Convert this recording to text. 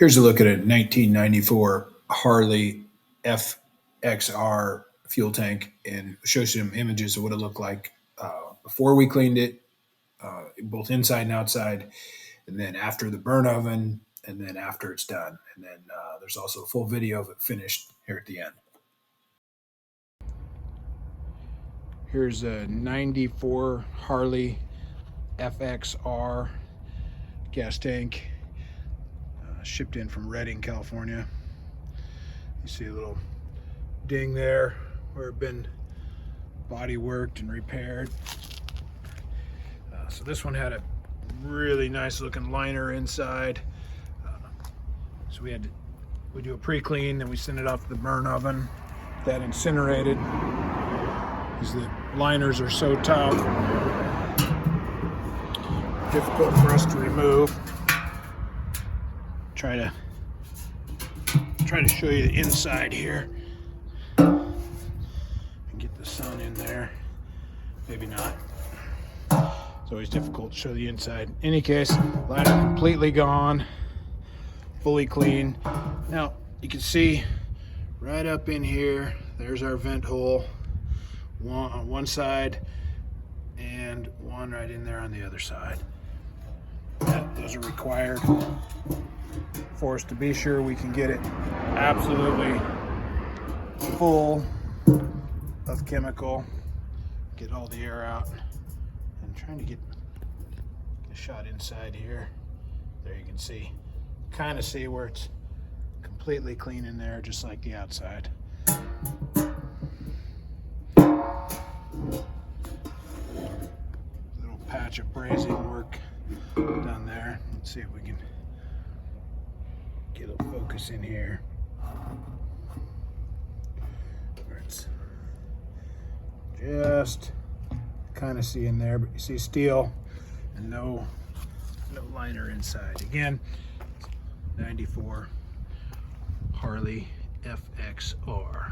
Here's a look at a 1994 Harley Fxr fuel tank, and show some images of what it looked like before we cleaned it, both inside and outside, and then after the burn oven, and then after it's done. And then there's also a full video of it finished here at the end. Here's a 94 Harley Fxr gas tank, shipped in from Redding, California. You see a little ding there where it's been body worked and repaired. So this one had a really nice looking liner inside. So we do a pre-clean, then we send it off to the burn oven, that incinerated, because the liners are so tough, difficult for us to remove. Try to show you the inside here and get the sun in there. Maybe not. It's always difficult to show the inside. In any case, liner completely gone, fully clean. Now you can see right up in here, there's our vent hole, one on one side and one right in there on the other side. Those are required for us to be sure we can get it absolutely full of chemical, get all the air out. I'm trying to get a shot inside here. There you can see, kind of see where it's completely clean in there, just like the outside. Little patch of brazing work done there. Let's see if we can get a focus in here. Where it's just kind of see in there, but you see steel and no liner inside. Again, 94 Harley Fxr.